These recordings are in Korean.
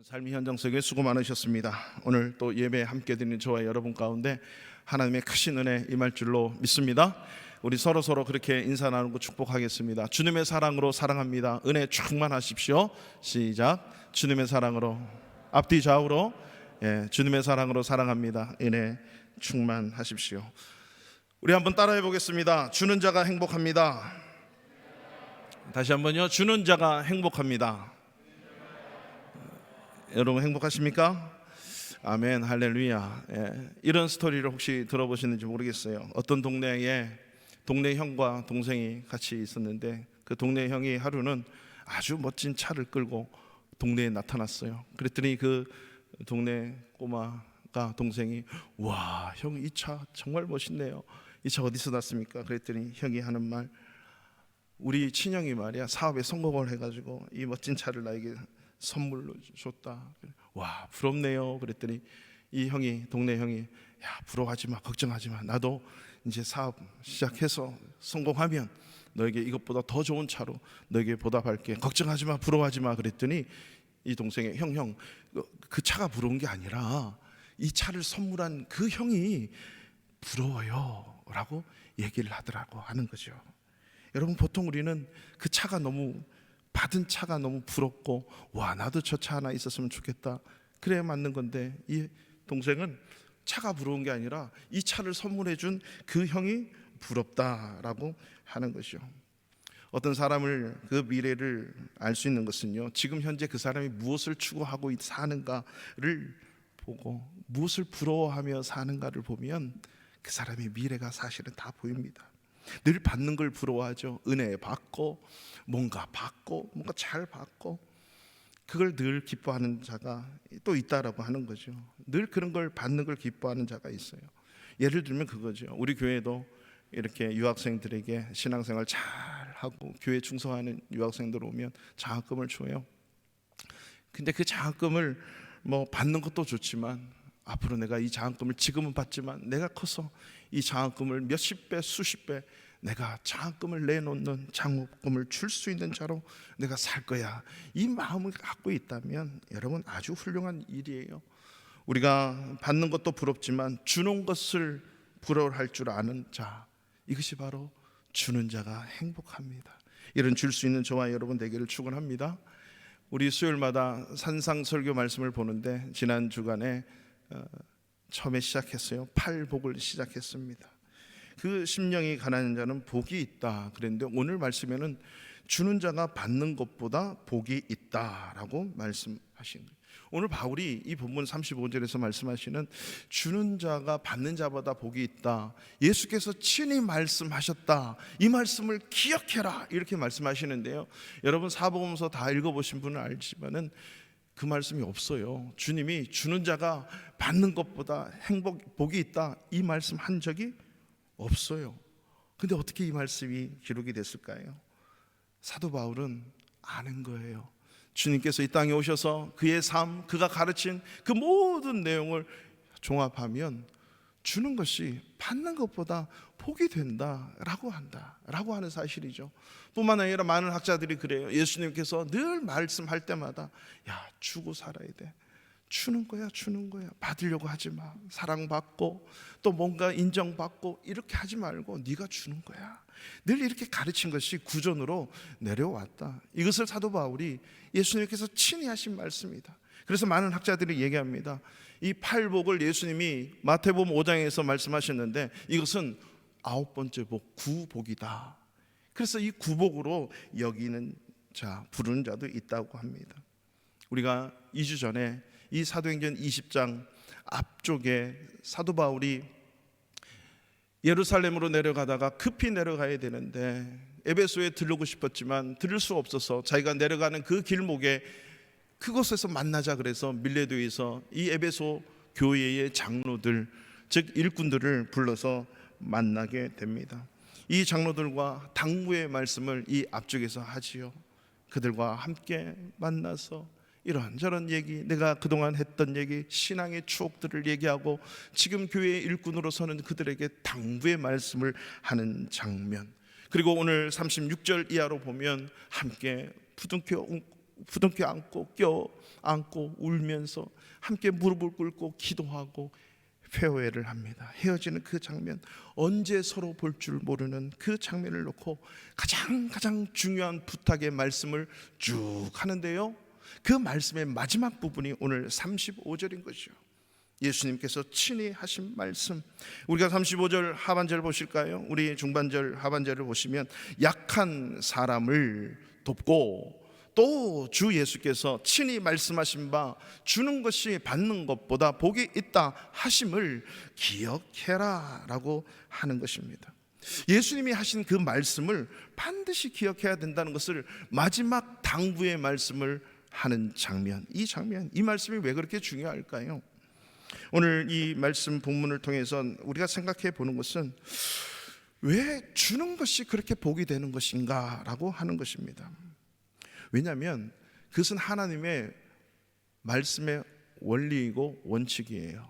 삶의 현장 속에 수고 많으셨습니다. 오늘 또 예배 함께 드리는 저와 여러분 가운데 하나님의 크신 은혜 임할 줄로 믿습니다. 우리 서로 그렇게 인사 나누고 축복하겠습니다. 주님의 사랑으로 사랑합니다. 은혜 충만하십시오. 시작. 주님의 사랑으로, 앞뒤 좌우로, 주님의 사랑으로 사랑합니다. 은혜 충만하십시오. 우리 한번 따라해 보겠습니다. 주는 자가 행복합니다. 다시 한번요. 주는 자가 행복합니다. 여러분 행복하십니까? 아멘, 할렐루야. 이런 스토리를 혹시 들어보시는지 모르겠어요. 어떤 동네에 동네 형과 동생이 같이 있었는데 그 동네 형이 하루는 아주 멋진 차를 끌고 동네에 나타났어요. 그랬더니 그 동네 꼬마가 동생이 와, 형 이 차 정말 멋있네요. 이 차 어디서 났습니까? 그랬더니 형이 하는 말, 우리 친형이 말이야 사업에 성공을 해가지고 이 멋진 차를 나에게 선물로 줬다. 와, 부럽네요. 그랬더니 이 형이, 동네 형이, 야, 부러워하지 마, 걱정하지 마. 나도 이제 사업 시작해서 성공하면 너에게 이것보다 더 좋은 차로 너에게 보답할게. 걱정하지 마, 부러워하지 마. 그랬더니 이 동생이 형, 그 차가 부러운 게 아니라 이 차를 선물한 그 형이 부러워요 라고 얘기를 하더라고 하는 거죠. 여러분, 보통 우리는 그 차가 너무, 받은 차가 너무 부럽고, 와, 나도 저 차 하나 있었으면 좋겠다, 그래야 맞는 건데, 이 동생은 차가 부러운 게 아니라 이 차를 선물해 준 그 형이 부럽다라고 하는 것이죠. 어떤 사람을, 그 미래를 알 수 있는 것은요, 지금 현재 그 사람이 무엇을 추구하고 사는가를 보고, 무엇을 부러워하며 사는가를 보면 그 사람의 미래가 사실은 다 보입니다. 늘 받는 걸 부러워하죠. 은혜 받고, 뭔가 받고, 뭔가 잘 받고, 그걸 늘 기뻐하는 자가 또 있다라고 하는 거죠. 늘 그런 걸 받는 걸 기뻐하는 자가 있어요. 예를 들면 그거죠. 우리 교회도 이렇게 유학생들에게 신앙생활 잘 하고 교회 충성하는 유학생들 오면 장학금을 줘요. 근데 그 장학금을 뭐 받는 것도 좋지만, 앞으로 내가 이 장학금을 지금은 받지만 내가 커서 이 장학금을 몇십 배, 수십 배, 내가 장학금을 내놓는, 장학금을 줄 수 있는 자로 내가 살 거야, 이 마음을 갖고 있다면 여러분 아주 훌륭한 일이에요. 우리가 받는 것도 부럽지만 주는 것을 부러워할 줄 아는 자, 이것이 바로 주는 자가 행복합니다. 이런 줄 수 있는 저와 여러분 되기를 축원합니다. 우리 수요일마다 산상설교 말씀을 보는데 지난 주간에 처음에 시작했어요. 팔복을 시작했습니다. 그 심령이 가난한 자는 복이 있다 그랬는데, 오늘 말씀에는 주는 자가 받는 것보다 복이 있다라고 말씀하신 거예요. 오늘 바울이 이 본문 35절에서 말씀하시는 주는 자가 받는 자보다 복이 있다, 예수께서 친히 말씀하셨다, 이 말씀을 기억해라, 이렇게 말씀하시는데요. 여러분 사복음서 다 읽어보신 분은 알지만은 그 말씀이 없어요. 주님이 주는 자가 받는 것보다 복이 있다, 이 말씀 한 적이 없어요. 근데 어떻게 이 말씀이 기록이 됐을까요? 사도 바울은 아는 거예요. 주님께서 이 땅에 오셔서 그의 삶, 그가 가르친 그 모든 내용을 종합하면 주는 것이 받는 것보다 복이 된다라고 한다라고 하는 사실이죠. 뿐만 아니라 많은 학자들이 그래요. 예수님께서 늘 말씀할 때마다 야, 주고 살아야 돼, 주는 거야, 주는 거야, 받으려고 하지 마, 사랑받고 또 뭔가 인정받고 이렇게 하지 말고 네가 주는 거야, 늘 이렇게 가르친 것이 구전으로 내려왔다. 이것을 사도 바울이 예수님께서 친히 하신 말씀이다. 그래서 많은 학자들이 얘기합니다. 이 팔복을 예수님이 마태복음 5장에서 말씀하셨는데 이것은 9번째 복, 구복이다. 그래서 이 구복으로 여기는 자, 부르는 자도 있다고 합니다. 우리가 2주 전에 이 사도행전 20장 앞쪽에 사도 바울이 예루살렘으로 내려가다가 급히 내려가야 되는데 에베소에 들르고 싶었지만 들을 수 없어서 자기가 내려가는 그 길목에 그곳에서 만나자 그래서 밀레도에서 이 에베소 교회의 장로들, 즉 일꾼들을 불러서 만나게 됩니다. 이 장로들과 당부의 말씀을 이 앞쪽에서 하지요. 그들과 함께 만나서 이런저런 얘기, 내가 그동안 했던 얘기, 신앙의 추억들을 얘기하고 지금 교회의 일꾼으로 서는 그들에게 당부의 말씀을 하는 장면, 그리고 오늘 36절 이하로 보면 함께 부둥켜 부둥켜 안고 껴안고 울면서 함께 무릎을 꿇고 기도하고 회오회를 합니다. 헤어지는 그 장면, 언제 서로 볼 줄 모르는 그 장면을 놓고 가장 중요한 부탁의 말씀을 쭉 하는데요, 그 말씀의 마지막 부분이 오늘 35절인 것이죠. 예수님께서 친히 하신 말씀, 우리가 35절 하반절 보실까요? 우리 중반절 하반절을 보시면 약한 사람을 돕고 또 주 예수께서 친히 말씀하신 바 주는 것이 받는 것보다 복이 있다 하심을 기억해라 라고 하는 것입니다. 예수님이 하신 그 말씀을 반드시 기억해야 된다는 것을 마지막 당부의 말씀을 하는 장면, 이 말씀이 왜 그렇게 중요할까요? 오늘 이 말씀 본문을 통해서 우리가 생각해 보는 것은 왜 주는 것이 그렇게 복이 되는 것인가 라고 하는 것입니다. 왜냐하면 그것은 하나님의 말씀의 원리이고 원칙이에요.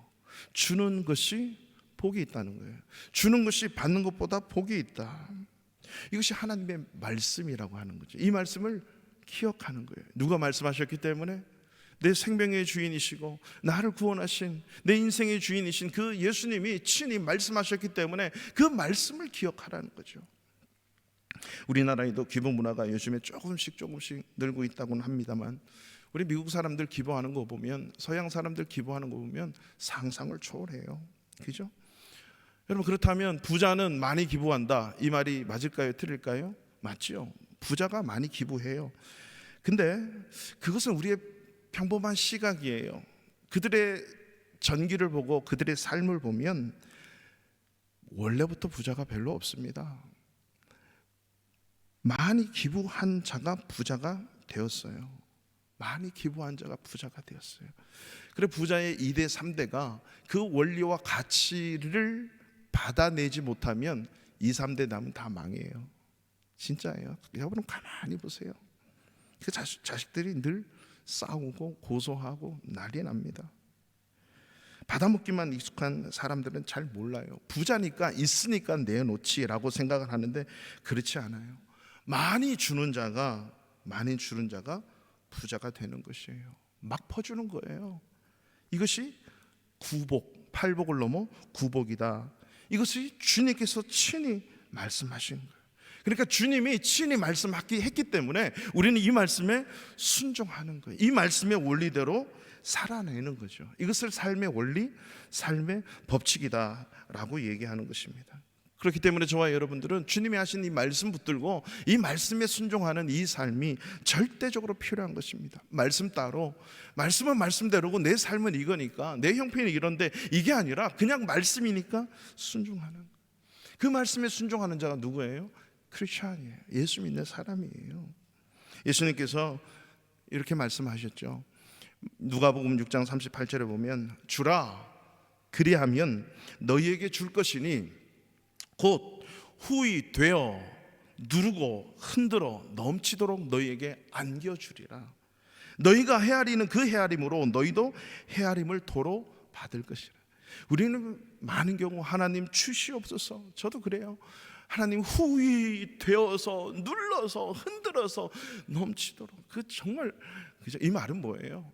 주는 것이 복이 있다는 거예요. 주는 것이 받는 것보다 복이 있다. 이것이 하나님의 말씀이라고 하는 거죠. 이 말씀을 기억하는 거예요. 누가 말씀하셨기 때문에? 내 생명의 주인이시고 나를 구원하신 내 인생의 주인이신 그 예수님이 친히 말씀하셨기 때문에 그 말씀을 기억하라는 거죠. 우리나라에도 기부 문화가 요즘에 조금씩 늘고 있다고는 합니다만, 우리 미국 사람들 기부하는 거 보면, 서양 사람들 기부하는 거 보면 상상을 초월해요. 그죠? 여러분, 그렇다면 부자는 많이 기부한다, 이 말이 맞을까요? 틀릴까요? 맞죠. 부자가 많이 기부해요. 근데 그것은 우리의 평범한 시각이에요. 그들의 전기를 보고 그들의 삶을 보면 원래부터 부자가 별로 없습니다. 많이 기부한 자가 부자가 되었어요. 많이 기부한 자가 부자가 되었어요. 그래 부자의 2대 3대가 그 원리와 가치를 받아내지 못하면 2, 3대 남은 다 망해요. 진짜예요. 여러분 가만히 보세요. 그 자식들이 늘 싸우고 고소하고 난리 납니다. 받아먹기만 익숙한 사람들은 잘 몰라요. 부자니까 있으니까 내놓지라고 생각을 하는데 그렇지 않아요. 많이 주는 자가 부자가 되는 것이에요. 막 퍼주는 거예요. 이것이 구복, 팔복을 넘어 구복이다. 이것이 주님께서 친히 말씀하신 거예요. 그러니까 주님이 친히 말씀했기 때문에 우리는 이 말씀에 순종하는 거예요. 이 말씀의 원리대로 살아내는 거죠. 이것을 삶의 원리, 삶의 법칙이다라고 얘기하는 것입니다. 그렇기 때문에 저와 여러분들은 주님이 하신 이 말씀 붙들고 이 말씀에 순종하는 이 삶이 절대적으로 필요한 것입니다. 말씀 따로, 말씀은 말씀대로고 내 삶은 이거니까, 내 형편이 이런데, 이게 아니라 그냥 말씀이니까 순종하는, 그 말씀에 순종하는 자가 누구예요? 크리스찬이에요. 예수 믿는 사람이에요. 예수님께서 이렇게 말씀하셨죠. 누가복음 6장 38절에 보면 주라, 그리하면 너희에게 줄 것이니 곧 후히 되어 누르고 흔들어 넘치도록 너희에게 안겨주리라. 너희가 헤아리는 그 헤아림으로 너희도 헤아림을 도로 받을 것이라. 우리는 많은 경우 하나님 주시옵소서, 저도 그래요. 하나님 후히 되어서 눌러서 흔들어서 넘치도록, 그 정말 그죠? 이 말은 뭐예요?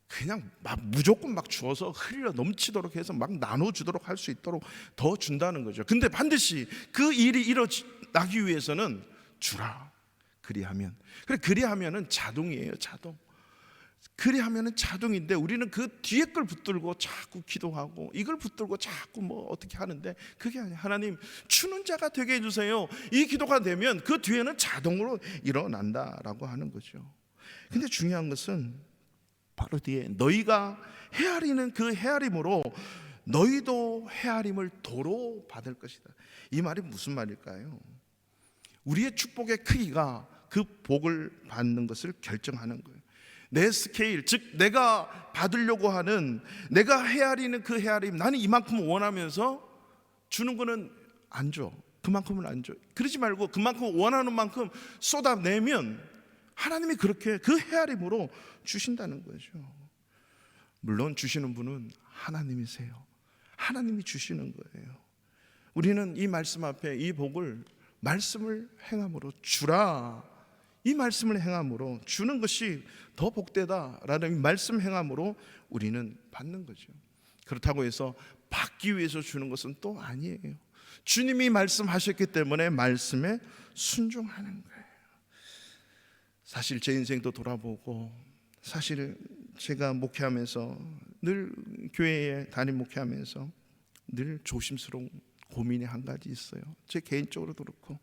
그냥 막 무조건 막 주어서 흘려 넘치도록 해서 막 나눠주도록 할 수 있도록 더 준다는 거죠. 근데 반드시 그 일이 일어나기 위해서는 주라, 그리하면. 그래, 그리하면은 자동이에요. 자동. 그리하면은 자동인데 우리는 그 뒤에 걸 붙들고 자꾸 기도하고 이걸 붙들고 자꾸 뭐 어떻게 하는데, 그게 아니에요. 하나님 주는 자가 되게 해주세요. 이 기도가 되면 그 뒤에는 자동으로 일어난다라고 하는 거죠. 근데 중요한 것은 바로 뒤에 너희가 헤아리는 그 헤아림으로 너희도 헤아림을 도로 받을 것이다. 이 말이 무슨 말일까요? 우리의 축복의 크기가 그 복을 받는 것을 결정하는 거예요. 내 스케일, 즉 내가 받으려고 하는, 내가 헤아리는 그 헤아림, 나는 이만큼 원하면서 주는 거는 안 줘. 그만큼은 안 줘. 그러지 말고 그만큼 원하는 만큼 쏟아내면 하나님이 그렇게 그 헤아림으로 주신다는 거죠. 물론 주시는 분은 하나님이세요. 하나님이 주시는 거예요. 우리는 이 말씀 앞에 이 복을 말씀을 행함으로 주라, 이 말씀을 행함으로 주는 것이 더 복되다라는 이 말씀 행함으로 우리는 받는 거죠. 그렇다고 해서 받기 위해서 주는 것은 또 아니에요. 주님이 말씀하셨기 때문에 말씀에 순종하는 거예요. 사실 제 인생도 돌아보고, 사실 제가 목회하면서, 늘 교회에 담임 목회하면서 늘 조심스러운 고민이 한 가지 있어요. 제 개인적으로도 그렇고,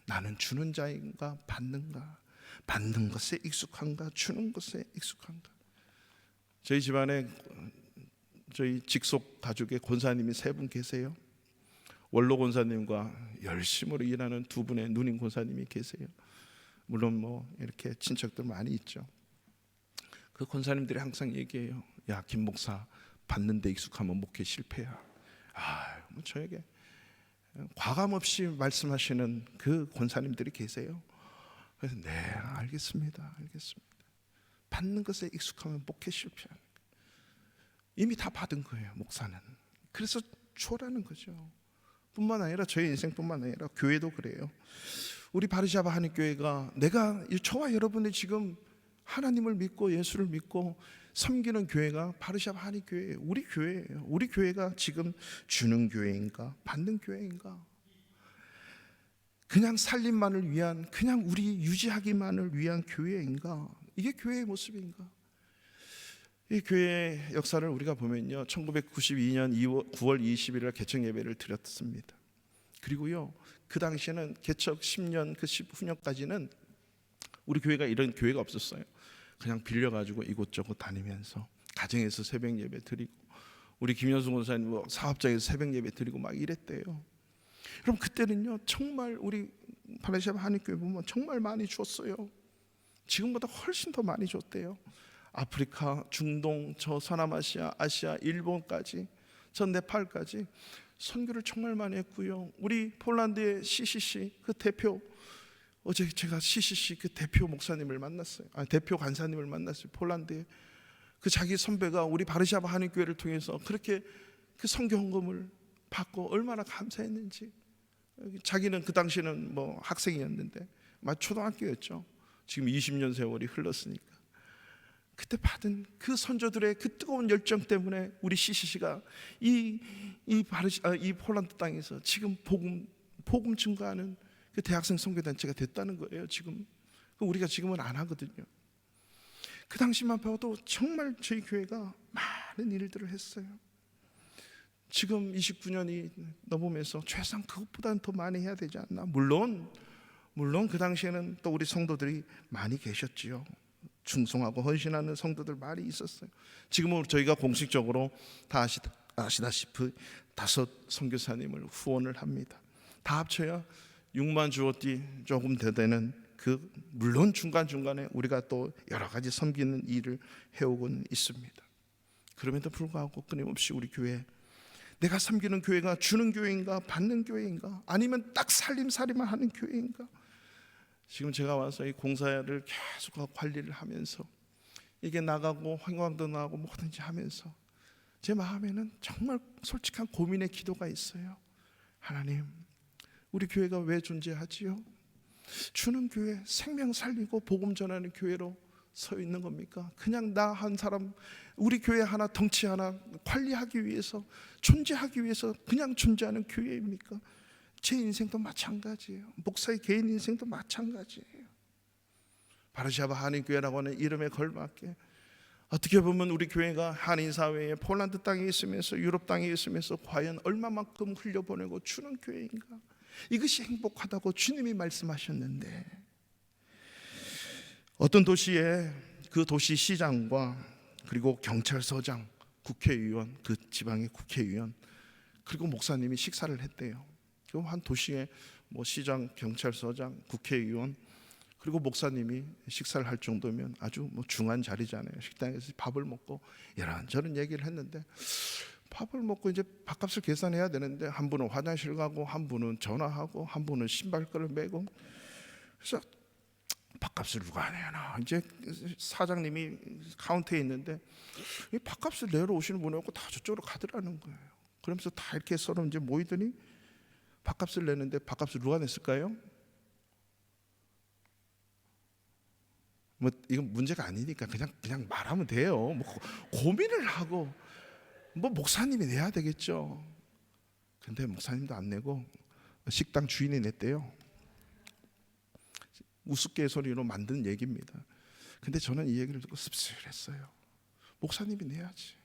나는 주는 자인가 받는가, 받는 것에 익숙한가 주는 것에 익숙한가. 저희 집안에 저희 직속 가족의 권사님이 3분 계세요. 원로 권사님과 열심으로 일하는 2분의 누님 권사님이 계세요. 물론 뭐 이렇게 친척들 많이 있죠. 그 권사님들이 항상 얘기해요. 야, 김 목사, 받는 데 익숙하면 목회 실패야. 뭐 저에게 과감 없이 말씀하시는 그 권사님들이 계세요. 그래서 네, 알겠습니다. 받는 것에 익숙하면 목회 실패하는 거예요. 이미 다 받은 거예요, 목사는. 그래서 초라는 거죠. 뿐만 아니라 저희 인생뿐만 아니라 교회도 그래요. 우리 바르샤바 한인교회가, 저와 여러분이 지금 하나님을 믿고 예수를 믿고 섬기는 교회가 바르샤바 한인교회예요. 우리 교회예요. 우리 교회가 지금 주는 교회인가 받는 교회인가? 그냥 살림만을 위한, 그냥 우리 유지하기만을 위한 교회인가? 이게 교회의 모습인가? 이 교회의 역사를 우리가 보면요, 1992년 9월 20일 개척 예배를 드렸습니다. 그리고요, 그 당시에는 개척 10년, 그 10후년까지는 우리 교회가 이런 교회가 없었어요. 그냥 빌려가지고 이곳저곳 다니면서 가정에서 새벽 예배 드리고, 우리 김현수 권사님 사업장에서 새벽 예배 드리고 막 이랬대요. 그럼 그때는요, 정말 우리 바르샤바 한인교회 보면 정말 많이 줬어요. 지금보다 훨씬 더 많이 줬대요. 아프리카, 중동, 저 서남아시아, 아시아, 일본까지, 저 네팔까지 선교를 정말 많이 했고요. 우리 폴란드의 CCC 그 대표, 어제 제가 CCC 그 대표 목사님을 만났어요. 대표 간사님을 만났어요. 폴란드에. 그 자기 선배가 우리 바르샤바 한인교회를 통해서 그렇게 그 선교 헌금을 받고 얼마나 감사했는지. 자기는 그 당시에는 뭐 학생이었는데 초등학교였죠. 지금 20년 세월이 흘렀으니까. 그때 받은 그 선조들의 그 뜨거운 열정 때문에 우리 CCC가 이 폴란드 땅에서 지금 복음 증거하는 그 대학생 선교단체가 됐다는 거예요. 지금 우리가 지금은 안 하거든요. 그 당시만 봐도 정말 저희 교회가 많은 일들을 했어요. 지금 29년이 넘으면서 최소한 그것보다는 더 많이 해야 되지 않나. 물론 그 당시에는 또 우리 성도들이 많이 계셨지요. 충성하고 헌신하는 성도들 많이 있었어요. 지금은 저희가 공식적으로 다 아시다시피 5 선교사님을 후원을 합니다. 다 합쳐야 6만 주어띠 조금 더 되는 그, 물론 중간중간에 우리가 또 여러 가지 섬기는 일을 해오고는 있습니다. 그럼에도 불구하고 끊임없이 우리 교회, 내가 섬기는 교회가 주는 교회인가 받는 교회인가, 아니면 딱 살림살이만 하는 교회인가? 지금 제가 와서 이 공사를 계속 관리를 하면서 이게 나가고 환광도 나가고 뭐든지 하면서 제 마음에는 정말 솔직한 고민의 기도가 있어요. 하나님, 우리 교회가 왜 존재하지요? 주는 교회, 생명 살리고 복음 전하는 교회로 서 있는 겁니까? 그냥 나 한 사람, 우리 교회 하나, 덩치 하나 관리하기 위해서, 존재하기 위해서 그냥 존재하는 교회입니까? 제 인생도 마찬가지예요. 목사의 개인 인생도 마찬가지예요. 바르샤바 한인교회라고 하는 이름에 걸맞게 어떻게 보면 우리 교회가 한인사회에 폴란드 땅에 있으면서 유럽 땅에 있으면서 과연 얼마만큼 흘려보내고 주는 교회인가? 이것이 행복하다고 주님이 말씀하셨는데, 어떤 도시에 그 도시 시장과 그리고 경찰서장, 국회의원, 그 지방의 국회의원, 그리고 목사님이 식사를 했대요. 한 도시에 뭐 시장, 경찰서장, 국회의원, 그리고 목사님이 식사를 할 정도면 아주 뭐 중한 자리잖아요. 식당에서 밥을 먹고 이런저런 얘기를 했는데, 밥을 먹고 이제 밥값을 계산해야 되는데 한 분은 화장실 가고 한 분은 전화하고 한 분은 신발끈을 메고, 그래서 밥값을 누가 내나, 이제 사장님이 카운터에 있는데 이 밥값을 내러 오시는 분이 없고 다 저쪽으로 가더라는 거예요. 그러면서 다 이렇게 서로 이제 모이더니 밥값을 내는데 밥값을 누가 냈을까요? 뭐 이건 문제가 아니니까 그냥 말하면 돼요. 뭐 고민을 하고 뭐 목사님이 내야 되겠죠. 근데 목사님도 안 내고 식당 주인이 냈대요. 우스갯소리로 만든 얘기입니다. 근데 저는 이 얘기를 듣고 씁쓸했어요. 목사님이 내야지.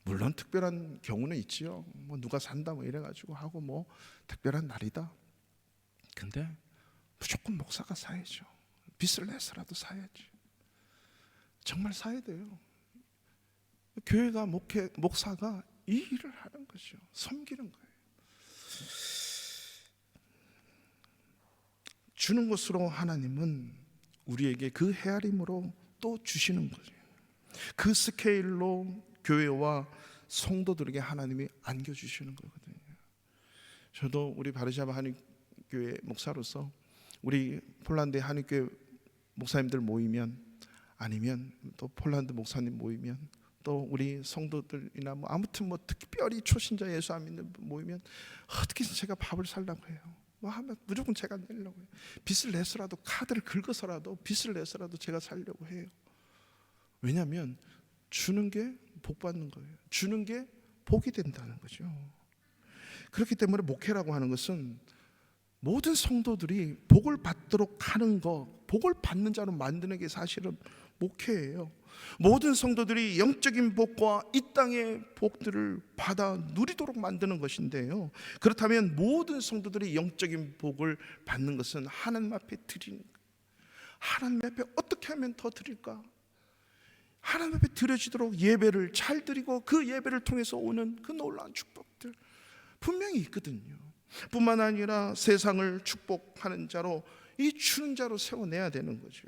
물론 특별한 경우는 있지요. 뭐 누가 산다 뭐 이래가지고 하고 뭐 특별한 날이다. 근데 무조건 목사가 사야죠. 빚을 내서라도 사야지. 정말 사야 돼요. 교회가 목사가 이 일을 하는 거죠. 섬기는 거예요. 주는 것으로 하나님은 우리에게 그 헤아림으로 또 주시는 거죠. 그 스케일로 교회와 성도들에게 하나님이 안겨주시는 거거든요. 저도 우리 바르샤바 한인교회 목사로서 우리 폴란드의 한인교회 목사님들 모이면, 아니면 또 폴란드 목사님 모이면, 또 우리 성도들이나 뭐 아무튼 뭐 특별히 초신자 예수 안 믿는 모이면 어떻게 제가 밥을 살라고 해요. 뭐 하면 무조건 제가 내려고 해요. 빚을 내서라도, 카드를 긁어서라도, 빚을 내서라도 제가 살려고 해요. 왜냐하면 주는 게 복 받는 거예요. 주는 게 복이 된다는 거죠. 그렇기 때문에 목회라고 하는 것은 모든 성도들이 복을 받도록 하는 거, 복을 받는 자로 만드는 게 사실은 목회예요. 모든 성도들이 영적인 복과 이 땅의 복들을 받아 누리도록 만드는 것인데요, 그렇다면 모든 성도들이 영적인 복을 받는 것은 하나님 앞에 드리는 거예요. 하나님 앞에 어떻게 하면 더 드릴까? 하나님 앞에 드려지도록 예배를 잘 드리고 그 예배를 통해서 오는 그 놀라운 축복들 분명히 있거든요. 뿐만 아니라 세상을 축복하는 자로, 이 주는 자로 세워내야 되는 거죠.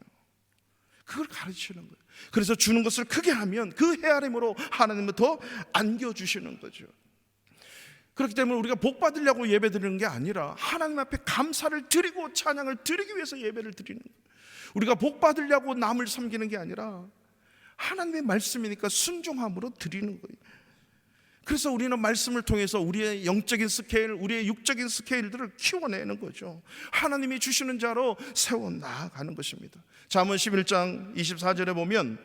그걸 가르치는 거예요. 그래서 주는 것을 크게 하면 그 헤아림으로 하나님은 더 안겨주시는 거죠. 그렇기 때문에 우리가 복 받으려고 예배 드리는 게 아니라 하나님 앞에 감사를 드리고 찬양을 드리기 위해서 예배를 드리는 거예요. 우리가 복 받으려고 남을 섬기는 게 아니라 하나님의 말씀이니까 순종함으로 드리는 거예요. 그래서 우리는 말씀을 통해서 우리의 영적인 스케일, 우리의 육적인 스케일들을 키워내는 거죠. 하나님이 주시는 자로 세워나가는 것입니다. 잠언 11장 24절에 보면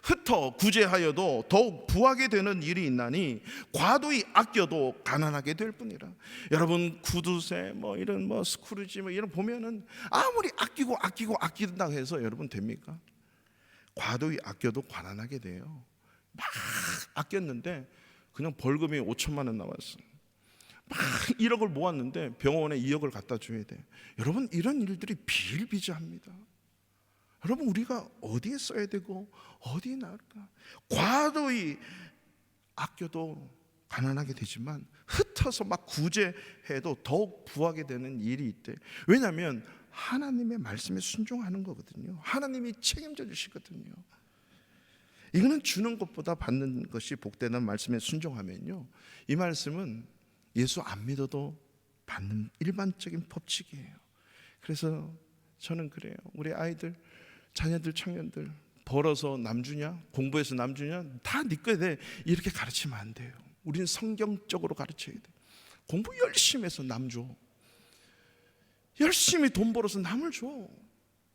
흩어 구제하여도 더욱 부하게 되는 일이 있나니 과도히 아껴도 가난하게 될 뿐이라. 여러분 구두쇠 뭐 이런 뭐 스크루지 뭐 이런 보면은 아무리 아끼다 해서 여러분 됩니까? 과도히 아껴도 가난하게 돼요. 막 아꼈는데 그냥 벌금이 5천만 원 나왔어. 막 1억을 모았는데 병원에 2억을 갖다 줘야 돼. 여러분 이런 일들이 비일비재합니다. 여러분 우리가 어디에 써야 되고 어디에 나을까? 과도히 아껴도 가난하게 되지만 흩어서 막 구제해도 더욱 부하게 되는 일이 있대. 왜냐하면 하나님의 말씀에 순종하는 거거든요. 하나님이 책임져 주시거든요. 이거는 주는 것보다 받는 것이 복되는 말씀에 순종하면요, 이 말씀은 예수 안 믿어도 받는 일반적인 법칙이에요. 그래서 저는 그래요. 우리 아이들, 자녀들, 청년들 벌어서 남 주냐, 공부해서 남 주냐, 다 네 거야 돼, 이렇게 가르치면 안 돼요. 우리는 성경적으로 가르쳐야 돼. 공부 열심히 해서 남 줘. 열심히 돈 벌어서 남을 줘.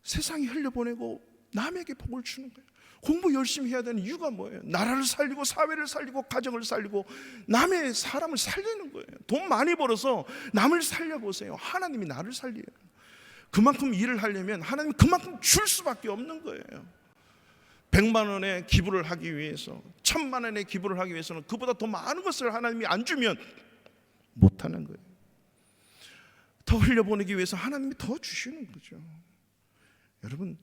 세상에 흘려보내고 남에게 복을 주는 거예요. 공부 열심히 해야 되는 이유가 뭐예요? 나라를 살리고 사회를 살리고 가정을 살리고 남의 사람을 살리는 거예요. 돈 많이 벌어서 남을 살려보세요. 하나님이 나를 살려요. 그만큼 일을 하려면 하나님 그만큼 줄 수밖에 없는 거예요. 100만 원의 기부를 하기 위해서, 1000만 원의 기부를 하기 위해서는 그보다 더 많은 것을 하나님이 안 주면 못하는 거예요. 더 흘려보내기 위해서 하나님이 더 주시는 거죠. 여러분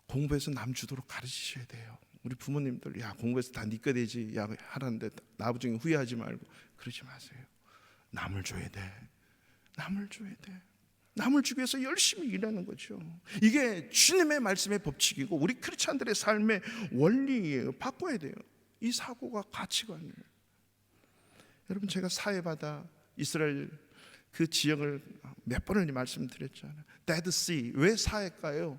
공부해서 남 주도록 가르치셔야 돼요. 우리 부모님들, 야 공부해서 다 네 거 되지, 야 하라는데 나중에 후회하지 말고 그러지 마세요. 남을 줘야 돼. 남을 줘야 돼. 남을 주기 위해서 열심히 일하는 거죠. 이게 주님의 말씀의 법칙이고 우리 크리스찬들의 삶의 원리예요. 바꿔야 돼요. 이 사고가 가치관이에요. 여러분 제가 사해바다 이스라엘 그 지역을 몇 번을 말씀드렸잖아요. 데드 씨, 왜 사해일까요?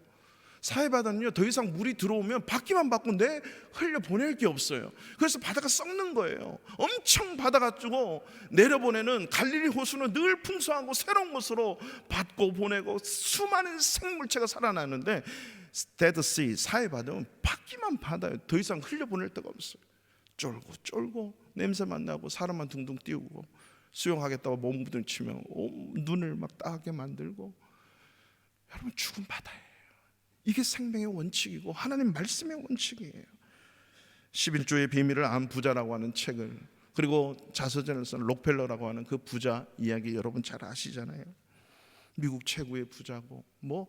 사해바다는요 더 이상 물이 들어오면 받기만 받고 내 흘려보낼 게 없어요. 그래서 바다가 썩는 거예요. 엄청 받아가지고 내려보내는 갈릴리 호수는 늘 풍성하고 새로운 것으로 받고 보내고 수많은 생물체가 살아나는데 데드씨 사해 받으면 받기만 받아요. 더 이상 흘려보낼 데가 없어요. 쫄고 냄새만 나고 사람만 둥둥 띄우고 수영하겠다고 몸 부딪히면 눈을 막 따게 만들고, 여러분 죽음 바다예요. 이게 생명의 원칙이고 하나님 말씀의 원칙이에요. 11조의 비밀을 안 부자라고 하는 책을, 그리고 자서전을 쓴 록펠러라고 하는 그 부자 이야기 여러분 잘 아시잖아요. 미국 최고의 부자고 뭐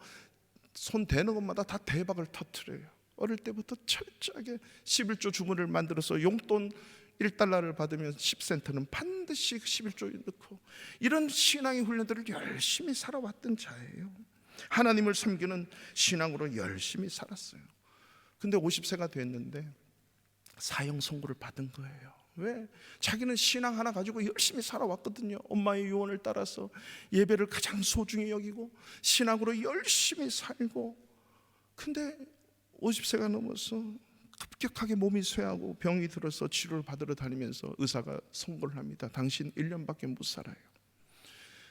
손 대는 것마다 다 대박을 터뜨려요. 어릴 때부터 철저하게 11조 주문을 만들어서 용돈 1달러를 받으면 10센트는 반드시 11조에 넣고, 이런 신앙의 훈련들을 열심히 살아왔던 자예요. 하나님을 섬기는 신앙으로 열심히 살았어요. 근데 50세가 됐는데 사형 선고를 받은 거예요. 왜? 자기는 신앙 하나 가지고 열심히 살아왔거든요. 엄마의 유언을 따라서 예배를 가장 소중히 여기고 신앙으로 열심히 살고, 근데 50세가 넘어서 급격하게 몸이 쇠하고 병이 들어서 치료를 받으러 다니면서 의사가 선고를 합니다. 당신 1년밖에 못 살아요.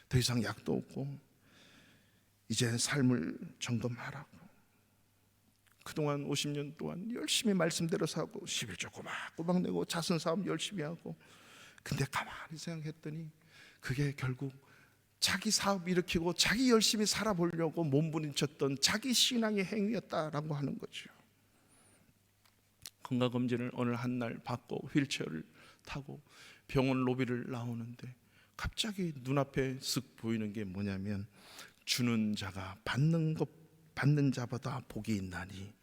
더 이상 약도 없고 이제 삶을 점검하라고. 그동안 50년 동안 열심히 말씀대로 사고 11조 꼬박꼬박 내고 자선사업 열심히 하고, 근데 가만히 생각했더니 그게 결국 자기 사업 일으키고 자기 열심히 살아보려고 몸부림쳤던 자기 신앙의 행위였다라고 하는 거죠. 건강검진을 어느 한날 받고 휠체어를 타고 병원 로비를 나오는데 갑자기 눈앞에 쓱 보이는 게 뭐냐면, 주는 자가 받는 자보다 복이 있나니,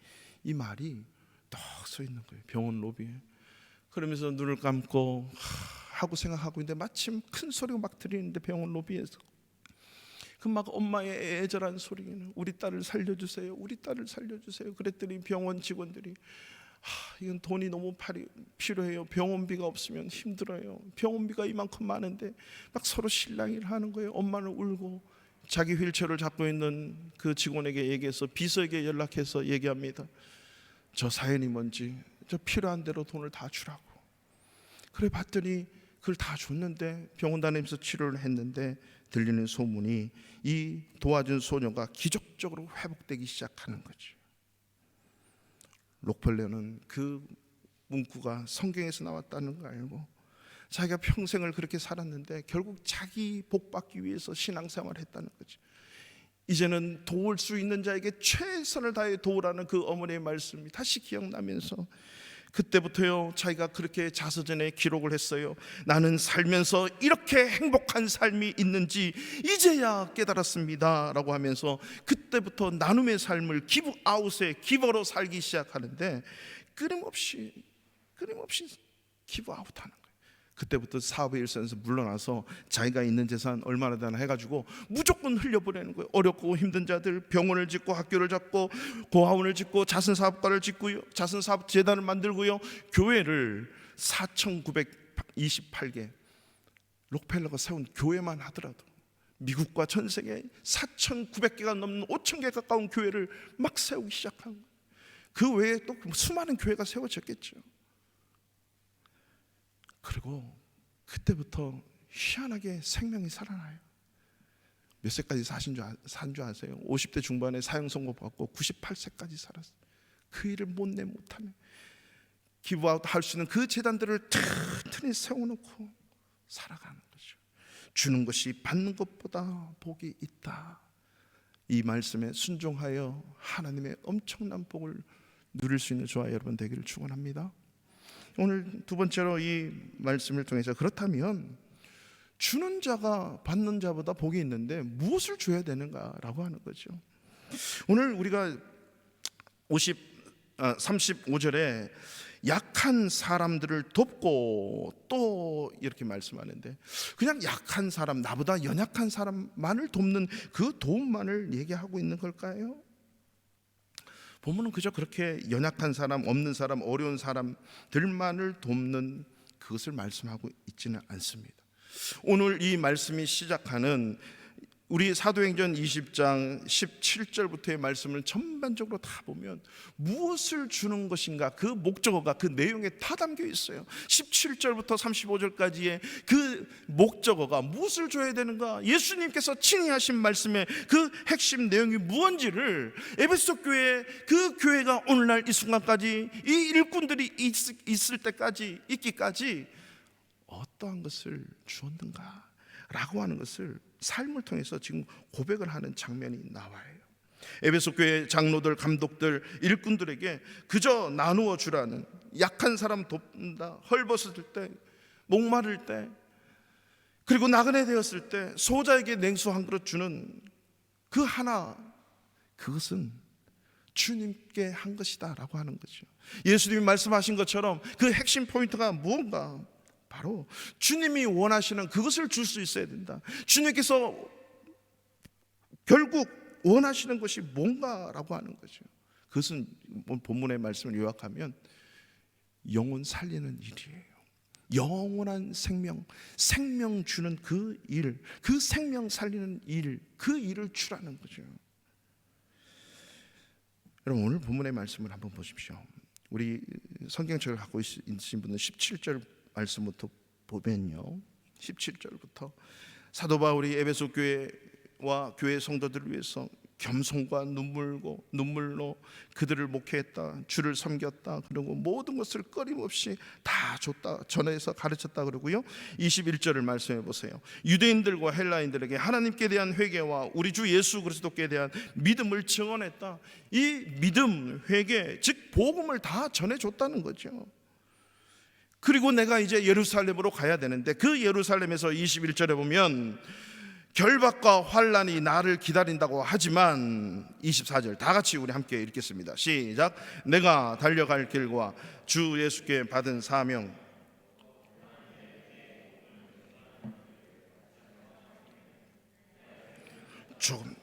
이 말이 딱 서 있는 거예요, 병원 로비에. 그러면서 눈을 감고 하고 생각하고 있는데 마침 큰 소리가 막 들리는데 병원 로비에서 그 막 엄마의 애절한 소리는 우리 딸을 살려주세요, 우리 딸을 살려주세요. 그랬더니 병원 직원들이 이건 돈이 너무 필요해요. 병원비가 없으면 힘들어요. 병원비가 이만큼 많은데 막 서로 실랑이를 하는 거예요. 엄마는 울고 자기 휠체어를 잡고 있는 그 직원에게 얘기해서 비서에게 연락해서 얘기합니다. 저 사연이 뭔지, 저 필요한 대로 돈을 다 주라고. 그래 봤더니 그걸 다 줬는데 병원 다니면서 치료를 했는데 들리는 소문이 이 도와준 소녀가 기적적으로 회복되기 시작하는 거죠. 록펠러는 그 문구가 성경에서 나왔다는 걸 알고 자기가 평생을 그렇게 살았는데 결국 자기 복 받기 위해서 신앙생활을 했다는 거죠. 이제는 도울 수 있는 자에게 최선을 다해 도우라는 그 어머니의 말씀이 다시 기억나면서 그때부터요 자기가 그렇게 자서전에 기록을 했어요. 나는 살면서 이렇게 행복한 삶이 있는지 이제야 깨달았습니다 라고 하면서 그때부터 나눔의 삶을 기브아웃의 기버로 살기 시작하는데 끊임없이 기브아웃하는 거예요. 그때부터 사업의 일선에서 물러나서 자기가 있는 재산 얼마나 되나 해가지고 무조건 흘려보내는 거예요. 어렵고 힘든 자들, 병원을 짓고 학교를 짓고 고아원을 짓고 자선사업가를 짓고요, 자선사업 재단을 만들고요, 교회를 4,928개 록펠러가 세운 교회만 하더라도 미국과 전 세계 4,900개가 넘는 5,000개 가까운 교회를 막 세우기 시작한 거예요. 그 외에 또 수많은 교회가 세워졌겠죠. 그리고 그때부터 희한하게 생명이 살아나요. 몇 세까지 산 줄 아세요? 50대 중반에 사형 선고 받고 98세까지 살았어요. 그 일을 못내 못하네. 기브아웃 할 수 있는 그 재단들을 튼튼히 세워놓고 살아가는 거죠. 주는 것이 받는 것보다 복이 있다. 이 말씀에 순종하여 하나님의 엄청난 복을 누릴 수 있는 저와 여러분 되기를 축원합니다. 오늘 두 번째로 이 말씀을 통해서 그렇다면 주는 자가 받는 자보다 복이 있는데 무엇을 줘야 되는가라고 하는 거죠. 오늘 우리가 35절에 약한 사람들을 돕고 또 이렇게 말씀하는데 그냥 약한 사람, 나보다 연약한 사람만을 돕는 그 도움만을 얘기하고 있는 걸까요? 본문은 그저 그렇게 연약한 사람, 없는 사람, 어려운 사람들만을 돕는 그것을 말씀하고 있지는 않습니다. 오늘 이 말씀이 시작하는 우리 사도행전 20장 17절부터의 말씀을 전반적으로 다 보면 무엇을 주는 것인가, 그 목적어가 그 내용에 다 담겨 있어요. 17절부터 35절까지의 그 목적어가 무엇을 줘야 되는가, 예수님께서 친히 하신 말씀의 그 핵심 내용이 무엇인지를 에베소 교회, 그 교회가 오늘날 이 순간까지 이 일꾼들이 있을 때까지, 있기까지 어떠한 것을 주었는가 라고 하는 것을 삶을 통해서 지금 고백을 하는 장면이 나와요. 에베소 교회 장로들, 감독들, 일꾼들에게 그저 나누어 주라는, 약한 사람 돕는다, 헐벗을 때, 목마를 때, 그리고 나그네 되었을 때 소자에게 냉수 한 그릇 주는 그 하나, 그것은 주님께 한 것이다 라고 하는 거죠. 예수님이 말씀하신 것처럼 그 핵심 포인트가 무언가, 바로 주님이 원하시는 그것을 줄 수 있어야 된다. 주님께서 결국 원하시는 것이 뭔가라고 하는 거죠. 그것은 본문의 말씀을 요약하면 영혼 살리는 일이에요. 영원한 생명, 생명 주는 그 일, 그 생명 살리는 일, 그 일을 주라는 거죠. 여러분, 오늘 본문의 말씀을 한번 보십시오. 우리 성경책을 갖고 있으신 분은 17절 말씀부터 보면요, 17절부터 사도 바울이 에베소 교회와 교회 성도들을 위해서 겸손과 눈물로 그들을 목회했다, 주를 섬겼다, 그리고 모든 것을 끊임없이 다 줬다, 전해서 가르쳤다 그러고요. 21절을 말씀해 보세요. 유대인들과 헬라인들에게 하나님께 대한 회개와 우리 주 예수 그리스도께 대한 믿음을 증언했다. 이 믿음, 회개, 즉 복음을 다 전해줬다는 거죠. 그리고 내가 이제 예루살렘으로 가야 되는데, 그 예루살렘에서 21절에 보면 결박과 환난이 나를 기다린다고 하지만, 24절 다 같이 우리 함께 읽겠습니다. 시작. 내가 달려갈 길과 주 예수께 받은 사명 조금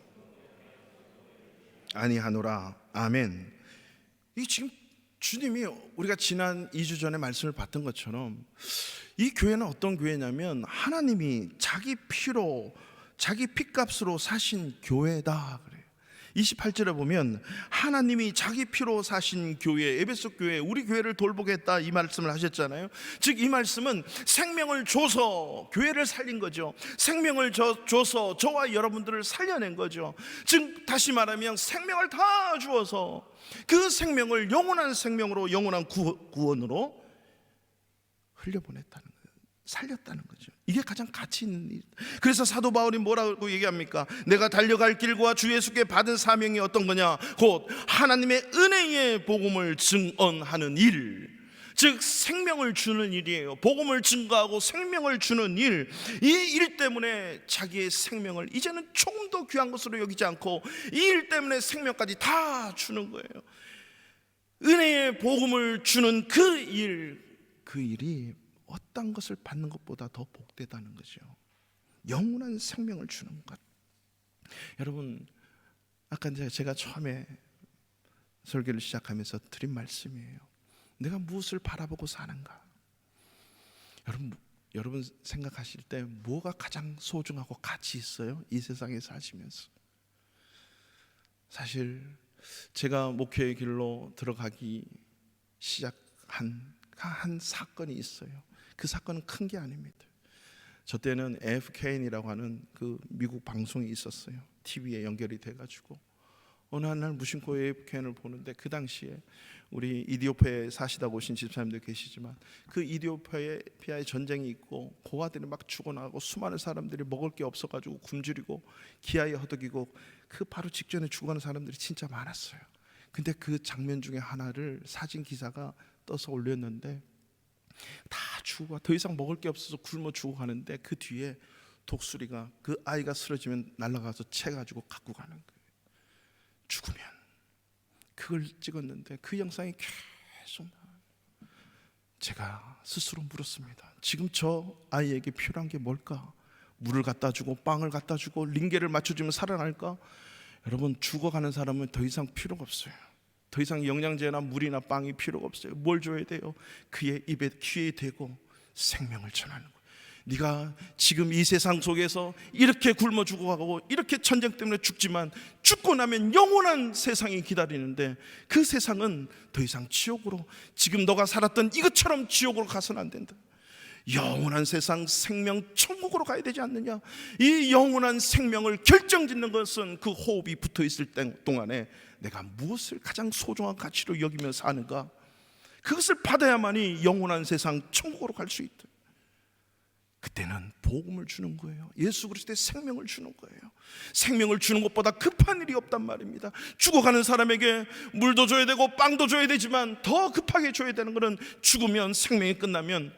아니하노라. 아멘. 이 지금 주님이 우리가 지난 2주 전에 말씀을 봤던 것처럼 이 교회는 어떤 교회냐면 하나님이 자기 피로, 자기 피값으로 사신 교회다 그래요. 28절에 보면 하나님이 자기 피로 사신 교회, 에베소 교회, 우리 교회를 돌보겠다 이 말씀을 하셨잖아요. 즉 이 말씀은 생명을 줘서 교회를 살린 거죠. 생명을 줘서 저와 여러분들을 살려낸 거죠. 즉 다시 말하면 생명을 다 주어서 그 생명을 영원한 생명으로, 영원한 구원으로 흘려보냈다는 거예요. 살렸다는 거죠. 이게 가장 가치 있는 일. 그래서 사도 바울이 뭐라고 얘기합니까? 내가 달려갈 길과 주 예수께 받은 사명이 어떤 거냐? 곧 하나님의 은혜의 복음을 증언하는 일, 즉 생명을 주는 일이에요. 복음을 증거하고 생명을 주는 일. 이 일 때문에 자기의 생명을 이제는 조금 더 귀한 것으로 여기지 않고 이 일 때문에 생명까지 다 주는 거예요. 은혜의 복음을 주는 그 일, 그 일이 어떤 것을 받는 것보다 더 복되다는 거죠. 영원한 생명을 주는 것. 여러분, 아까 제가 처음에 설교를 시작하면서 드린 말씀이에요. 내가 무엇을 바라보고 사는가? 여러분 생각하실 때 뭐가 가장 소중하고 가치 있어요? 이 세상에 사시면서. 사실 제가 목회의 길로 들어가기 시작한 한 사건이 있어요. 그 사건은 큰 게 아닙니다. 저 때는 AFKN이라고 하는 그 미국 방송이 있었어요. TV에 연결이 돼가지고 어느 날 무심코 AFKN을 보는데, 그 당시에 우리 이디오피아에 사시다 오신 집사님들 계시지만 그 이디오피아에 전쟁이 있고 고아들이 막 죽어나가고 수많은 사람들이 먹을 게 없어가지고 굶주리고 기아에 허덕이고 그 바로 직전에 죽어가는 사람들이 진짜 많았어요. 근데 그 장면 중에 하나를 사진 기사가 떠서 올렸는데, 다 죽어, 더 이상 먹을 게 없어서 굶어 죽어가는데 그 뒤에 독수리가 그 아이가 쓰러지면 날아가서 채가지고 갖고 가는 거예요. 죽으면. 그걸 찍었는데 그 영상이 계속 나와요. 제가 스스로 물었습니다. 지금 저 아이에게 필요한 게 뭘까? 물을 갖다 주고 빵을 갖다 주고 링게를 맞춰주면 살아날까? 여러분, 죽어가는 사람은 더 이상 필요가 없어요. 더 이상 영양제나 물이나 빵이 필요가 없어요. 뭘 줘야 돼요? 그의 입에 귀에 대고 생명을 전하는 거예요. 네가 지금 이 세상 속에서 이렇게 굶어 죽어가고 이렇게 전쟁 때문에 죽지만 죽고 나면 영원한 세상이 기다리는데 그 세상은 더 이상 지옥으로, 지금 너가 살았던 이것처럼 지옥으로 가서는 안 된다. 영원한 세상, 생명, 천국으로 가야 되지 않느냐. 이 영원한 생명을 결정짓는 것은 그 호흡이 붙어있을 동안에 내가 무엇을 가장 소중한 가치로 여기며 사는가, 그것을 받아야만이 영원한 세상, 천국으로 갈 수 있다. 그때는 복음을 주는 거예요. 예수 그리스도의 생명을 주는 거예요. 생명을 주는 것보다 급한 일이 없단 말입니다. 죽어가는 사람에게 물도 줘야 되고 빵도 줘야 되지만 더 급하게 줘야 되는 것은 죽으면, 생명이 끝나면,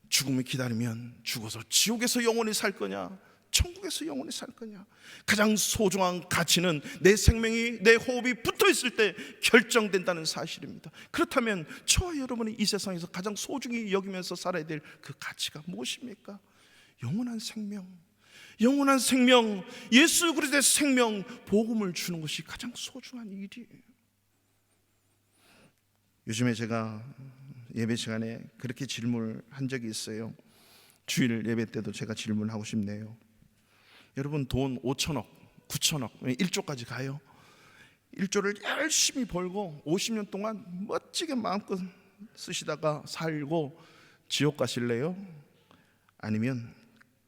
죽음을 기다리면 죽어서 지옥에서 영원히 살 거냐, 천국에서 영원히 살 거냐. 가장 소중한 가치는 내 생명이, 내 호흡이 붙어있을 때 결정된다는 사실입니다. 그렇다면 저와 여러분이 이 세상에서 가장 소중히 여기면서 살아야 될 그 가치가 무엇입니까? 영원한 생명, 영원한 생명, 예수 그리스도의 생명, 복음을 주는 것이 가장 소중한 일이에요. 요즘에 제가 예배 시간에 그렇게 질문을 한 적이 있어요. 주일 예배 때도 제가 질문하고 싶네요. 여러분, 돈 5천억, 9천억, 1조까지 가요. 1조를 열심히 벌고 50년 동안 멋지게 마음껏 쓰시다가 살고 지옥 가실래요? 아니면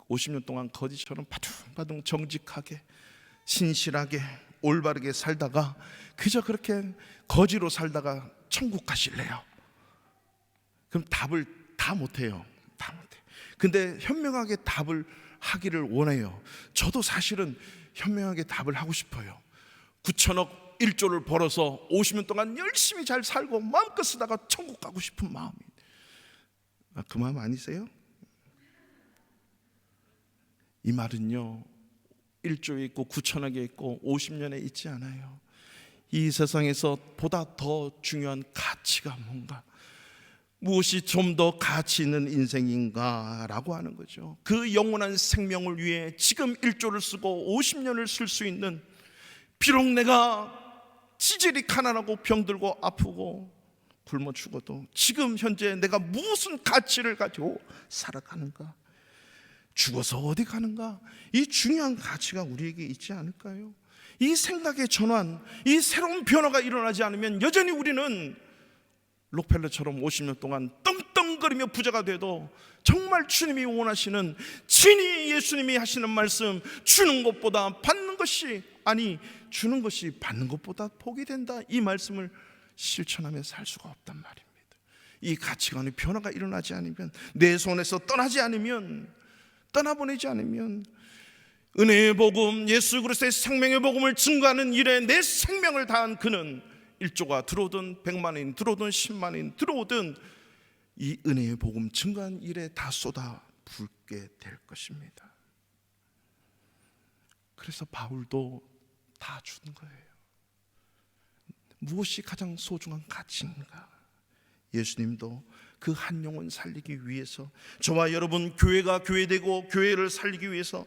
50년 동안 거지처럼 바둥바둥 정직하게 신실하게 올바르게 살다가 그저 그렇게 거지로 살다가 천국 가실래요? 그럼 답을 다 못해요. 다 못해요. 근데 현명하게 답을 하기를 원해요. 저도 사실은 현명하게 답을 하고 싶어요. 9천억 1조를 벌어서 50년 동안 열심히 잘 살고 마음껏 쓰다가 천국 가고 싶은 마음이, 그 마음 아니세요? 이 말은요, 1조에 있고 9천억에 있고 50년에 있지 않아요. 이 세상에서 보다 더 중요한 가치가 뭔가, 무엇이 좀 더 가치 있는 인생인가 라고 하는 거죠. 그 영원한 생명을 위해 지금 1조를 쓰고 50년을 쓸 수 있는, 비록 내가 지질이 가난하고 병들고 아프고 굶어 죽어도 지금 현재 내가 무슨 가치를 가지고 살아가는가, 죽어서 어디 가는가, 이 중요한 가치가 우리에게 있지 않을까요? 이 생각의 전환, 이 새로운 변화가 일어나지 않으면 여전히 우리는 록펠러처럼 50년 동안 떵떵거리며 부자가 돼도 정말 주님이 원하시는, 친히 예수님이 하시는 말씀, 주는 것보다 받는 것이, 아니 주는 것이 받는 것보다 복이 된다, 이 말씀을 실천하며 살 수가 없단 말입니다. 이 가치관의 변화가 일어나지 않으면, 내 손에서 떠나지 않으면, 떠나보내지 않으면, 은혜의 복음, 예수 그리스도의 생명의 복음을 증거하는 일에 내 생명을 다한 그는 1조가 들어오든 100만원이 들어오든 10만원이 들어오든 이 은혜의 복음 증거한 일에 다 쏟아 붓게 될 것입니다. 그래서 바울도 다 준 거예요. 무엇이 가장 소중한 가치인가? 예수님도 그 한 영혼 살리기 위해서, 저와 여러분 교회가 교회되고 교회를 살리기 위해서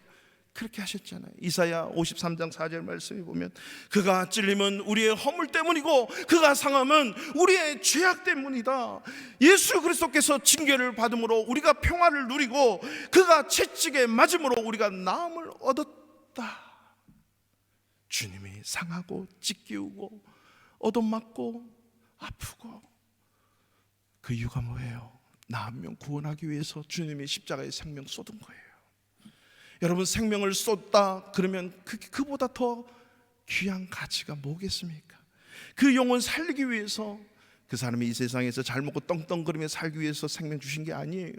그렇게 하셨잖아요. 이사야 53장 4절 말씀에 보면, 그가 찔림은 우리의 허물 때문이고 그가 상함은 우리의 죄악 때문이다. 예수 그리스도께서 징계를 받음으로 우리가 평화를 누리고 그가 채찍에 맞음으로 우리가 나음을 얻었다. 주님이 상하고 찢기우고 얻어맞고 아프고, 그 이유가 뭐예요? 나 한 명 구원하기 위해서 주님이 십자가에 생명 쏟은 거예요. 여러분, 생명을 쏟다 그러면 그보다 더 귀한 가치가 뭐겠습니까? 그 영혼 살리기 위해서, 그 사람이 이 세상에서 잘 먹고 떵떵거리며 살기 위해서 생명 주신 게 아니에요.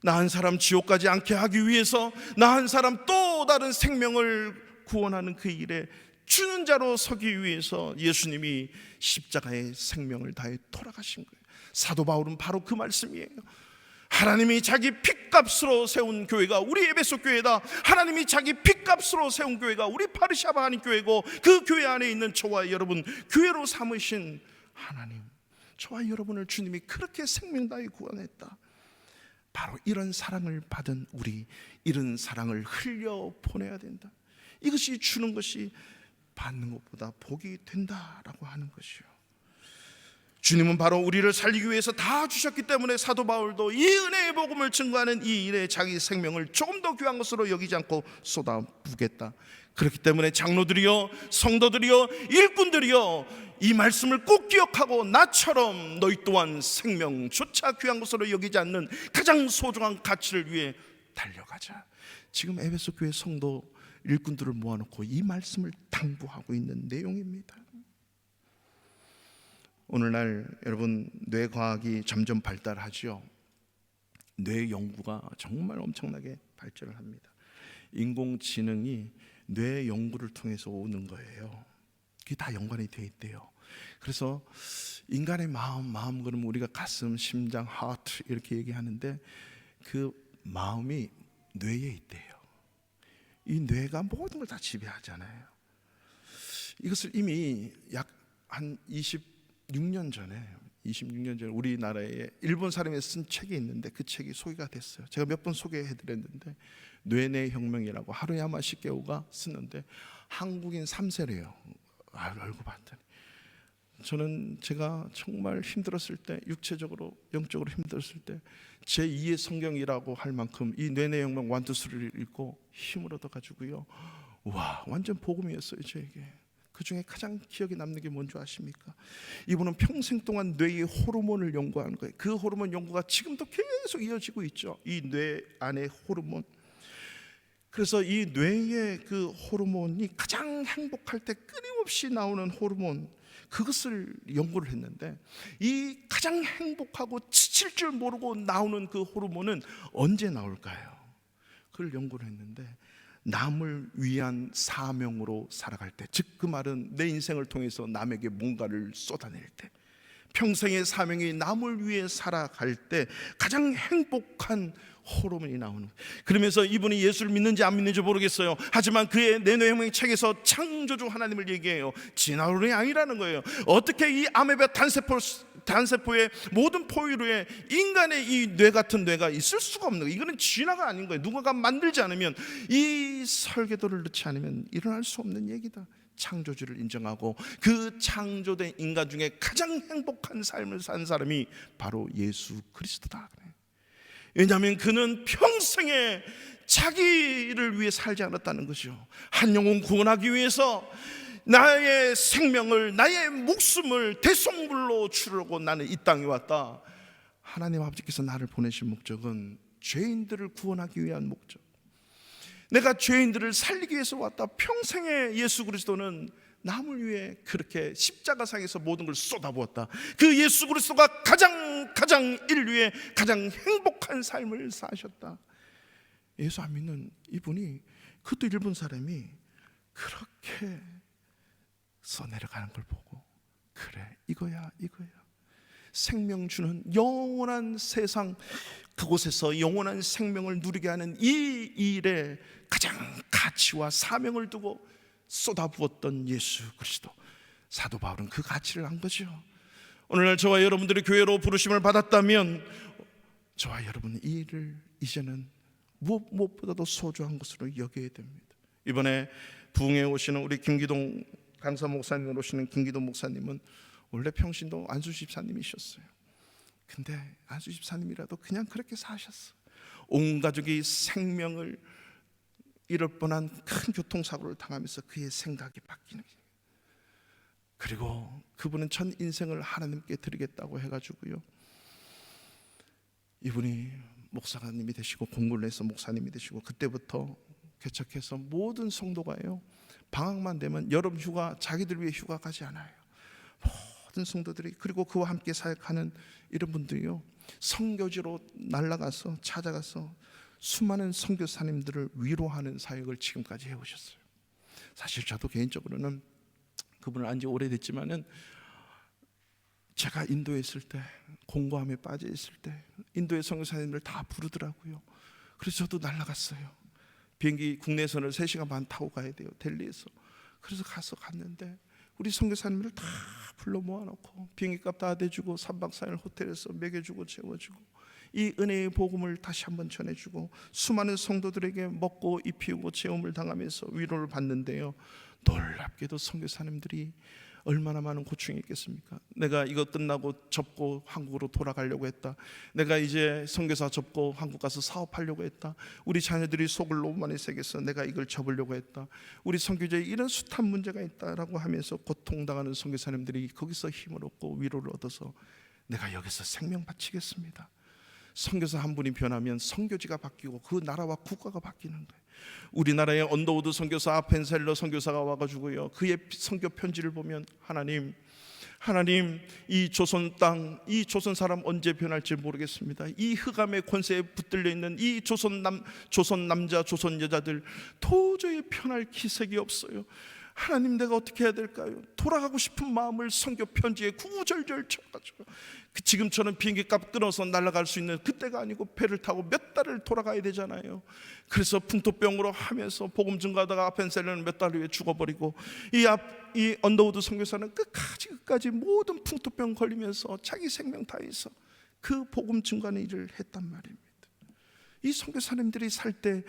나 한 사람 지옥 가지 않게 하기 위해서, 나 한 사람 또 다른 생명을 구원하는 그 일에 주는 자로 서기 위해서 예수님이 십자가의 생명을 다해 돌아가신 거예요. 사도 바울은 바로 그 말씀이에요. 하나님이 자기 핏값으로 세운 교회가 우리 에베소 교회다. 하나님이 자기 핏값으로 세운 교회가 우리 파르샤바 하나님 교회고, 그 교회 안에 있는 저와 여러분, 교회로 삼으신 하나님, 저와 여러분을 주님이 그렇게 생명 다해 구원했다. 바로 이런 사랑을 받은 우리, 이런 사랑을 흘려 보내야 된다. 이것이 주는 것이 받는 것보다 복이 된다라고 하는 것이요. 주님은 바로 우리를 살리기 위해서 다 주셨기 때문에 사도 바울도 이 은혜의 복음을 증거하는 이 일에 자기 생명을 조금 더 귀한 것으로 여기지 않고 쏟아부겠다. 그렇기 때문에 장로들이여, 성도들이여, 일꾼들이여, 이 말씀을 꼭 기억하고 나처럼 너희 또한 생명조차 귀한 것으로 여기지 않는 가장 소중한 가치를 위해 달려가자. 지금 에베소 교회 성도 일꾼들을 모아놓고 이 말씀을 당부하고 있는 내용입니다. 오늘날 여러분, 뇌과학이 점점 발달하죠. 뇌 연구가 정말 엄청나게 발전을 합니다. 인공지능이 뇌 연구를 통해서 오는 거예요. 그게 다 연관이 돼 있대요. 그래서 인간의 마음 그러면 우리가 가슴, 심장, 하트 이렇게 얘기하는데 그 마음이 뇌에 있대요. 이 뇌가 모든 걸 다 지배하잖아요. 이것을 이미 약 한 26년 전에 우리나라에 일본 사람이 쓴 책이 있는데 그 책이 소개가 됐어요. 제가 몇 번 소개해드렸는데 뇌내 혁명이라고 하루야마 시게오가 쓰는데 한국인 3세래요. 알고 봤더니 저는 제가 정말 힘들었을 때, 육체적으로 영적으로 힘들었을 때 제2의 성경이라고 할 만큼 이 뇌내 혁명 1, 2, 3를 읽고 힘을 얻어가지고요, 와, 완전 복음이었어요 저에게. 그 중에 가장 기억에 남는 게 뭔지 아십니까? 이분은 평생 동안 뇌의 호르몬을 연구하는 거예요. 그 호르몬 연구가 지금도 계속 이어지고 있죠. 이 뇌 안의 호르몬. 그래서 이 뇌의 그 호르몬이 가장 행복할 때 끊임없이 나오는 호르몬, 그것을 연구를 했는데 이 가장 행복하고 지칠 줄 모르고 나오는 그 호르몬은 언제 나올까요? 그걸 연구를 했는데 남을 위한 사명으로 살아갈 때, 즉 그 말은 내 인생을 통해서 남에게 뭔가를 쏟아낼 때, 평생의 사명이 남을 위해 살아갈 때 가장 행복한 호르몬이 나오는 거예요. 그러면서 이분이 예수를 믿는지 안 믿는지 모르겠어요. 하지만 그의 뇌내혁명 책에서 창조주 하나님을 얘기해요. 진화론이 아니라는 거예요. 어떻게 이 아메바 단세포의 모든 포유류에 인간의 이 뇌 같은 뇌가 있을 수가 없는 거예요. 이거는 진화가 아닌 거예요. 누군가 만들지 않으면, 이 설계도를 넣지 않으면 일어날 수 없는 얘기다. 창조주를 인정하고 그 창조된 인간 중에 가장 행복한 삶을 산 사람이 바로 예수 그리스도다. 왜냐하면 그는 평생에 자기를 위해 살지 않았다는 거죠. 한 영혼 구원하기 위해서 나의 생명을, 나의 목숨을 대성물로 치르고 나는 이 땅에 왔다. 하나님 아버지께서 나를 보내신 목적은 죄인들을 구원하기 위한 목적, 내가 죄인들을 살리기 위해서 왔다. 평생에 예수 그리스도는 남을 위해 그렇게 십자가상에서 모든 걸 쏟아부었다. 그 예수 그리스도가 가장 인류의 가장 행복한 삶을 사셨다. 예수 안 믿는 이분이, 그것도 일본 사람이 그렇게 써내려가는 걸 보고, 그래, 이거야. 생명 주는 영원한 세상, 그곳에서 영원한 생명을 누리게 하는 이 일에 가장 가치와 사명을 두고 쏟아부었던 예수 그리스도. 사도 바울은 그 가치를 안 거죠. 오늘날 저와 여러분들이 교회로 부르심을 받았다면 저와 여러분은 이 일을 이제는 무엇보다도 소중한 것으로 여겨야 됩니다. 이번에 부흥에 오시는 우리 김기동 강사 목사님으로 오시는 김기동 목사님은 원래 평신도 안수 집사님이셨어요. 근데 안수 집사님이라도 그냥 그렇게 사셨어. 온 가족이 생명을 잃을 뻔한 큰 교통사고를 당하면서 그의 생각이 바뀌는 거예요. 그리고 그분은 전 인생을 하나님께 드리겠다고 해가지고요, 이분이 목사님이 되시고 공부를 해서 목사님이 되시고, 그때부터 개척해서 모든 성도가요, 방학만 되면 여름 휴가, 자기들 위해 휴가 가지 않아요. 모든 성도들이, 그리고 그와 함께 사역하는 이런 분들이요, 선교지로 날아가서 찾아가서 수많은 선교사님들을 위로하는 사역을 지금까지 해오셨어요. 사실 저도 개인적으로는 그분을 안 지 오래됐지만은 제가 인도에 있을 때, 공고함에 빠져 있을 때 인도의 선교사님들 다 부르더라고요. 그래서 저도 날아갔어요. 비행기 국내선을 3시간 반 타고 가야 돼요, 델리에서. 그래서 갔는데 우리 선교사님들 다 불러 모아놓고 비행기값 다 대주고 3박 4일 호텔에서 먹여주고 재워주고 이 은혜의 복음을 다시 한번 전해주고 수많은 성도들에게 먹고 입히고 재움을 당하면서 위로를 받는데요, 놀랍게도 선교사님들이 얼마나 많은 고충이 있겠습니까? 내가 이거 끝나고 접고 한국으로 돌아가려고 했다. 내가 이제 선교사 접고 한국 가서 사업하려고 했다. 우리 자녀들이 속을 너무 많이 새겨서 내가 이걸 접으려고 했다. 우리 선교제에 이런 숱한 문제가 있다라고 하면서 고통당하는 선교사님들이 거기서 힘을 얻고 위로를 얻어서 내가 여기서 생명 바치겠습니다. 선교사 한 분이 변하면 선교지가 바뀌고 그 나라와 국가가 바뀌는 거예요. 우리나라의 언더우드 선교사 아펜셀러 선교사가 와가지고요, 그의 선교 편지를 보면 하나님 이 조선 땅, 이 조선 사람 언제 변할지 모르겠습니다. 이 흑암의 권세에 붙들려 있는 이 조선 남자 조선 여자들 도저히 편할 기색이 없어요. 하나님, 내가 어떻게 해야 될까요? 돌아가고 싶은 마음을 선교 편지에 구구절절 쳐가지고, 지금처럼 비행기 값 끊어서 날아갈 수 있는 그때가 아니고 배를 타고 몇 달을 돌아가야 되잖아요. 그래서 풍토병으로 하면서 복음 증거하다가 아펜셀러는 몇 달 후에 죽어버리고, 이 언더우드 선교사는 끝까지 모든 풍토병 걸리면서 자기 생명 다해서 그 복음 증거하는 일을 했단 말입니다. 이 선교사님들이 살 때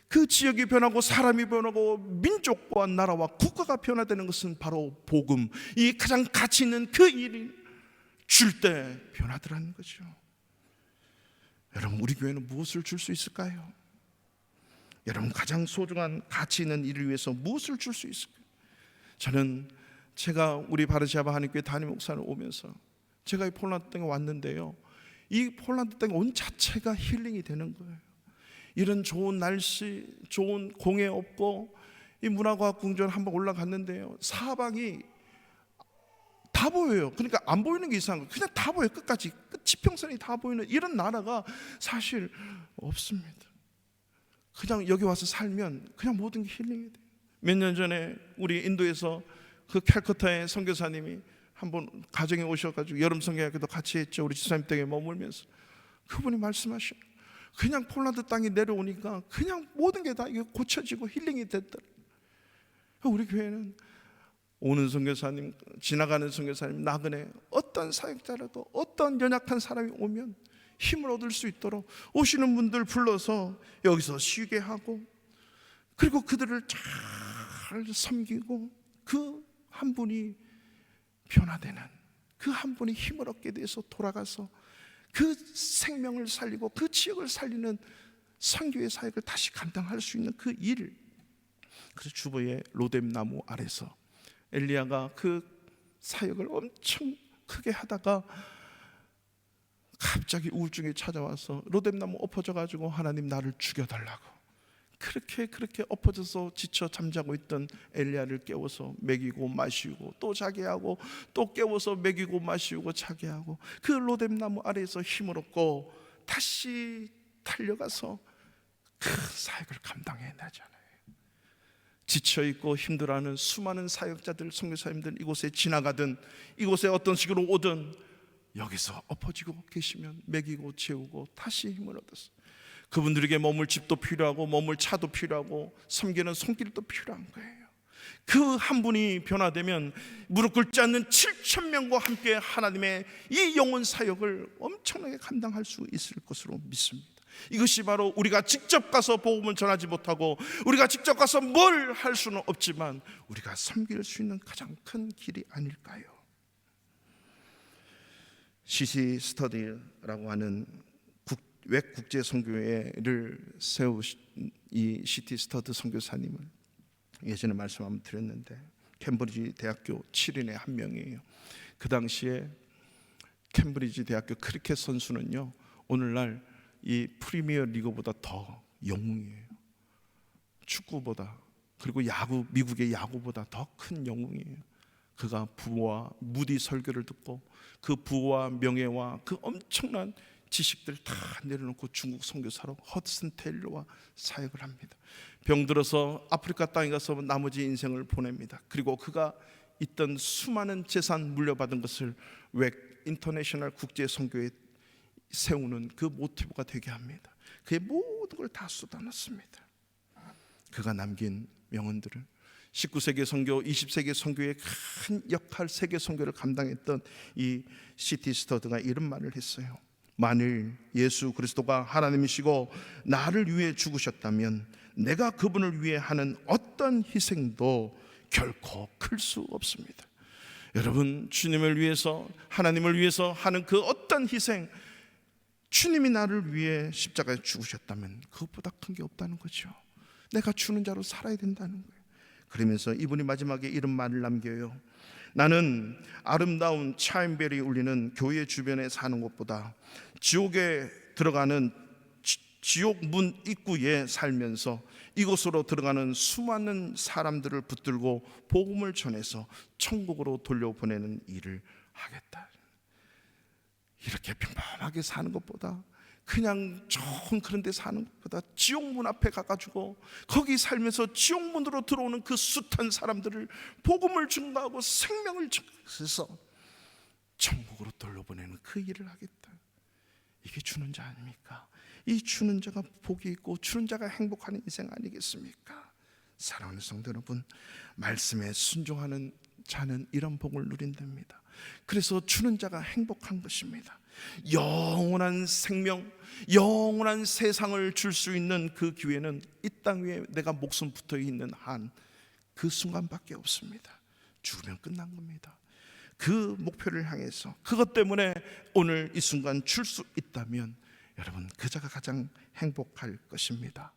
그 지역이 변하고 사람이 변하고 민족과 나라와 국가가 변화되는 것은 바로 복음, 이 가장 가치 있는 그 일을 줄 때 변화더라는 거죠. 여러분, 우리 교회는 무엇을 줄 수 있을까요? 여러분, 가장 소중한 가치 있는 일을 위해서 무엇을 줄 수 있을까요? 저는 제가 우리 바르샤바 한인교회 담임 목사를 오면서 제가 이 폴란드 땅에 왔는데요, 이 폴란드 땅 온 자체가 힐링이 되는 거예요. 이런 좋은 날씨, 좋은 공해 없고, 이 문화과학궁전 한번 올라갔는데요, 사방이 다 보여요. 그러니까 안 보이는 게 이상한 거예요. 그냥 다 보여요. 끝까지 지평선이 다 보이는 이런 나라가 사실 없습니다. 그냥 여기 와서 살면 그냥 모든 게 힐링이 돼요. 몇 년 전에 우리 인도에서 그 캘커타의 선교사님이 한번 가정에 오셔가지고 여름 성경학교도 같이 했죠. 우리 집사님 댁에 머물면서 그분이 말씀하셔요. 그냥 폴란드 땅이 내려오니까 그냥 모든 게 다 고쳐지고 힐링이 됐더라. 우리 교회는 오는 선교사님, 지나가는 선교사님, 나그네, 어떤 사역자라도 어떤 연약한 사람이 오면 힘을 얻을 수 있도록 오시는 분들 불러서 여기서 쉬게 하고, 그리고 그들을 잘 섬기고, 그 한 분이 변화되는, 그 한 분이 힘을 얻게 돼서 돌아가서 그 생명을 살리고 그 지역을 살리는 선교의 사역을 다시 감당할 수 있는 그 일. 그래서 주보의 로뎀 나무 아래서 엘리야가 그 사역을 엄청 크게 하다가 갑자기 우울증이 찾아와서 로뎀 나무 엎어져 가지고 하나님 나를 죽여달라고, 그렇게 엎어져서 지쳐 잠자고 있던 엘리야를 깨워서 먹이고 마시고 또 자게 하고, 또 깨워서 먹이고 마시고 자게 하고, 그 로뎀 나무 아래에서 힘을 얻고 다시 달려가서 그 사역을 감당해내잖아요. 지쳐있고 힘들어하는 수많은 사역자들, 선교사님들 이곳에 지나가든 이곳에 어떤 식으로 오든 여기서 엎어지고 계시면 먹이고 재우고 다시 힘을 얻어서, 그분들에게 머물 집도 필요하고 머물 차도 필요하고 섬기는 손길도 필요한 거예요. 그 한 분이 변화되면 무릎 꿇지 않는 7,000명과 함께 하나님의 이 영혼 사역을 엄청나게 감당할 수 있을 것으로 믿습니다. 이것이 바로 우리가 직접 가서 복음을 전하지 못하고 우리가 직접 가서 뭘 할 수는 없지만 우리가 섬길 수 있는 가장 큰 길이 아닐까요? CC 스터디라고 하는 웩 국제 선교회를 세우신 이 CT 스터드 선교사님을 예전에 말씀 한번 드렸는데, 캠브리지 대학교 7인의 한 명이에요. 그 당시에 캠브리지 대학교 크리켓 선수는요, 오늘날 이 프리미어 리그보다 더 영웅이에요. 축구보다, 그리고 야구, 미국의 야구보다 더 큰 영웅이에요. 그가 부와 무디 설교를 듣고 그 부와 명예와 그 엄청난 지식들 다 내려놓고 중국 선교사로 허드슨 테일러와 사역을 합니다. 병들어서 아프리카 땅에 가서 나머지 인생을 보냅니다. 그리고 그가 있던 수많은 재산 물려받은 것을 웩 인터내셔널 국제 선교에 세우는 그 모티브가 되게 합니다. 그의 모든 걸 다 쏟아놨습니다. 그가 남긴 명언들을 19세기 선교, 20세기 선교의 큰 역할, 세계 선교를 감당했던 이 CT 스터드가 이런 말을 했어요. 만일 예수 그리스도가 하나님이시고 나를 위해 죽으셨다면 내가 그분을 위해 하는 어떤 희생도 결코 클 수 없습니다. 여러분, 주님을 위해서, 하나님을 위해서 하는 그 어떤 희생, 주님이 나를 위해 십자가에 죽으셨다면 그것보다 큰 게 없다는 거죠. 내가 주는 자로 살아야 된다는 거예요. 그러면서 이분이 마지막에 이런 말을 남겨요. 나는 아름다운 차인벨이 울리는 교회 주변에 사는 것보다 지옥에 들어가는 지옥 문 입구에 살면서 이곳으로 들어가는 수많은 사람들을 붙들고 복음을 전해서 천국으로 돌려보내는 일을 하겠다. 이렇게 평범하게 사는 것보다, 그냥 좋은 그런 데 사는 것보다 지옥문 앞에 가가지고 거기 살면서 지옥문으로 들어오는 그 숱한 사람들을 복음을 증거하고 생명을 증거해서 천국으로 돌려보내는 그 일을 하겠다. 이게 주는 자 아닙니까? 이 주는 자가 복이 있고 주는 자가 행복하는 인생 아니겠습니까? 사랑하는 성도 여러분, 말씀에 순종하는 자는 이런 복을 누린답니다. 그래서 주는 자가 행복한 것입니다. 영원한 생명, 영원한 세상을 줄 수 있는 그 기회는 이 땅 위에 내가 목숨 붙어 있는 한 그 순간밖에 없습니다. 죽으면 끝난 겁니다. 그 목표를 향해서, 그것 때문에 오늘 이 순간 줄 수 있다면 여러분, 그 자가 가장 행복할 것입니다.